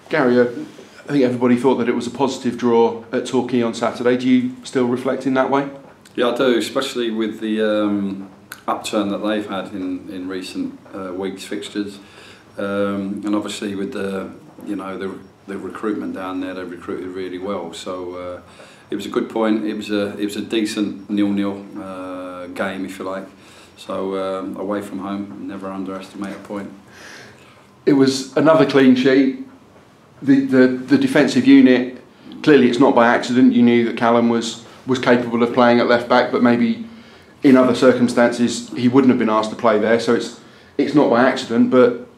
Gary, I think everybody thought that it was a positive draw at Torquay on Saturday. Do you still reflect in that way? Yeah, I do, especially with the upturn that they've had in recent weeks' fixtures, and obviously with the recruitment down there, they've recruited really well. So it was a good point. It was a decent 0-0 game, if you like. So away from home, never underestimate a point. It was another clean sheet. The defensive unit, clearly it's not by accident. You knew that Callum was capable of playing at left back, but maybe in other circumstances he wouldn't have been asked to play there. So it's not by accident, but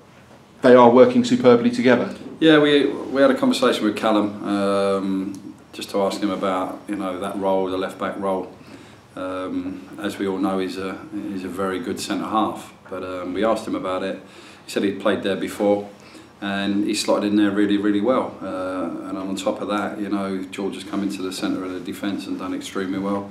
they are working superbly together. Yeah, we had a conversation with Callum just to ask him about that role, the left back role. As we all know, he's a very good centre half. But we asked him about it. He said he'd played there before, and he slotted in there really, really well. And on top of that, George has come into the centre of the defence and done extremely well.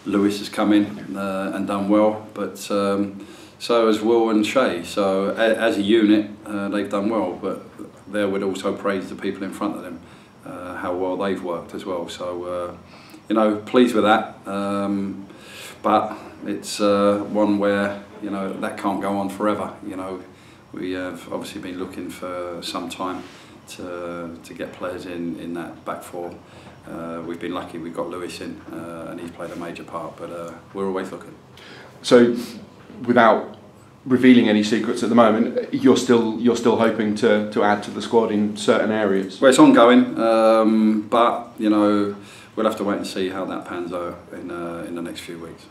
Lewis has come in and done well, but so has Will and Shay. So as a unit, they've done well. But there would also praise the people in front of them, how well they've worked as well. So pleased with that. But it's one where that can't go on forever. We have obviously been looking for some time to get players in that back four. We've been lucky we've got Lewis in, and he's played a major part, but we're always looking. So, without revealing any secrets at the moment, you're still hoping to add to the squad in certain areas? Well, it's ongoing, but we'll have to wait and see how that pans out in the next few weeks.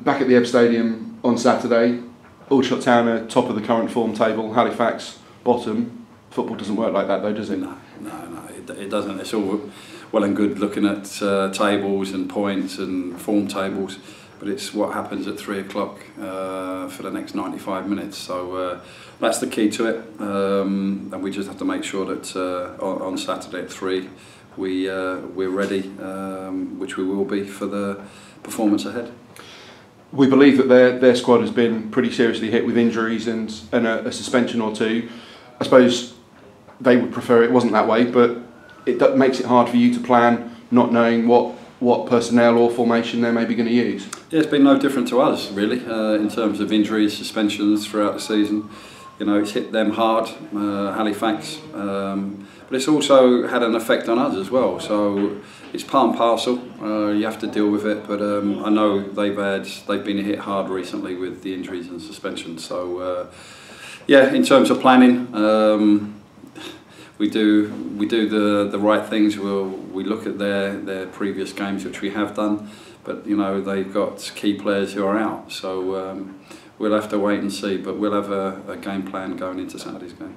Back at the Ebb Stadium on Saturday, Aldershot Town are top of the current form table, Halifax bottom. Football doesn't work like that though, does it? No, it doesn't. It's all well and good looking at tables and points and form tables, but it's what happens at 3 o'clock for the next 95 minutes. So that's the key to it, and we just have to make sure that on Saturday at 3 we're ready, which we will be for the performance ahead. We believe that their squad has been pretty seriously hit with injuries and a suspension or two. I suppose they would prefer it wasn't that way, but it makes it hard for you to plan, not knowing what personnel or formation they're maybe going to use. Yeah, it's been no different to us really in terms of injuries, suspensions throughout the season. It's hit them hard, Halifax, but it's also had an effect on us as well. So it's part and parcel. You have to deal with it. But I know they've been hit hard recently with the injuries and suspensions. So yeah, in terms of planning, we do the right things. We look at their previous games, which we have done. But they've got key players who are out. So we'll have to wait and see. But we'll have a game plan going into Saturday's game.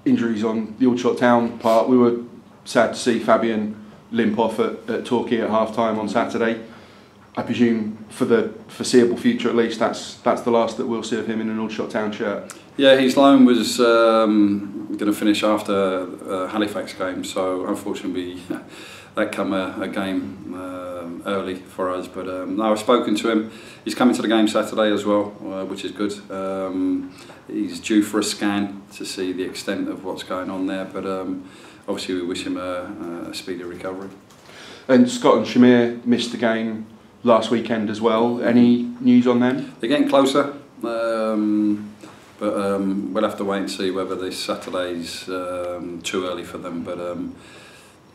Injuries on the Aldershot Town part. We were sad to see Fabian limp off at Torquay at half-time on Saturday. I presume for the foreseeable future at least that's the last that we'll see of him in an Aldershot Town shirt. Yeah, his loan was going to finish after Halifax game, so unfortunately that come a game early for us. But no, I've spoken to him. He's coming to the game Saturday as well, which is good. He's due for a scan to see the extent of what's going on there, but obviously we wish him a speedy recovery. And Scott and Shamir missed the game last weekend as well. Any news on them? They're getting closer, but we'll have to wait and see whether this Saturday's too early for them. But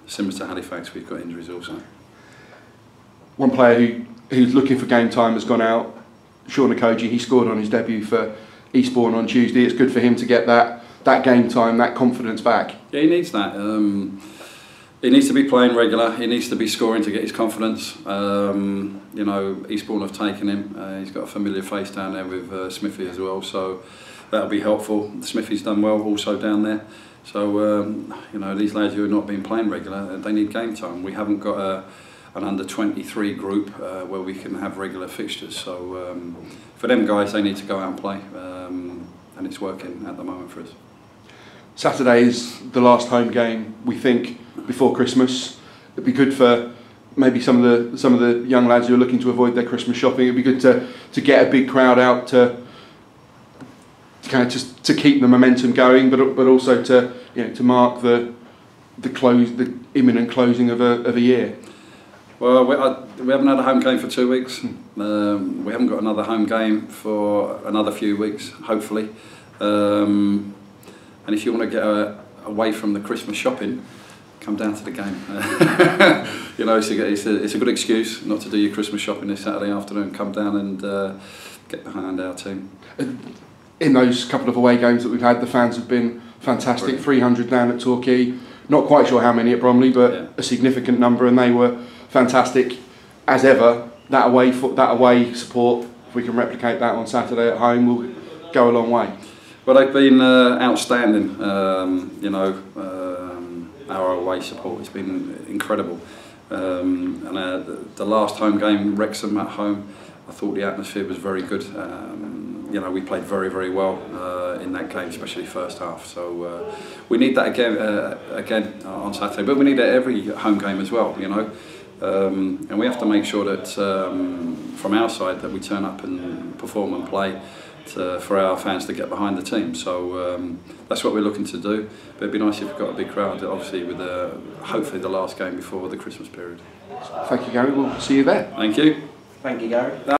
similar to Halifax, we've got injuries also. One player who's looking for game time has gone out, Sean Okoji. He scored on his debut for Eastbourne on Tuesday. It's good for him to get that game time, that confidence back. Yeah, he needs that. He needs to be playing regular. He needs to be scoring to get his confidence. Eastbourne have taken him. He's got a familiar face down there with Smithy as well, so that'll be helpful. Smithy's done well also down there. So these lads who have not been playing regular, they need game time. We haven't got an under-23 group where we can have regular fixtures. So for them guys, they need to go out and play, and it's working at the moment for us. Saturday is the last home game, we think, before Christmas. It'd be good for maybe some of the young lads who are looking to avoid their Christmas shopping. It'd be good to get a big crowd out to kind of just to keep the momentum going, but also to to mark the imminent closing of a year? Well, we haven't had a home game for 2 weeks. We haven't got another home game for another few weeks, hopefully. And if you want to get away from the Christmas shopping, come down to the game. You know, it's a good excuse not to do your Christmas shopping this Saturday afternoon. Come down and get behind our team. In those couple of away games that we've had, the fans have been fantastic. Brilliant. 300 down at Torquay. Not quite sure how many at Bromley, but yeah, a significant number, and they were fantastic as ever. That away support, if we can replicate that on Saturday at home, will go a long way. Well, they've been outstanding. Our away support has been incredible. And the last home game, Wrexham at home, I thought the atmosphere was very good. We played very, very well in that game, especially first half. So we need that again on Saturday, but we need it every home game as well. And we have to make sure that from our side that we turn up and perform and play for our fans to get behind the team. So that's what we're looking to do. But it'd be nice if we've got a big crowd, obviously, with hopefully the last game before the Christmas period. Thank you, Gary. We'll see you there. Thank you. Thank you, Gary.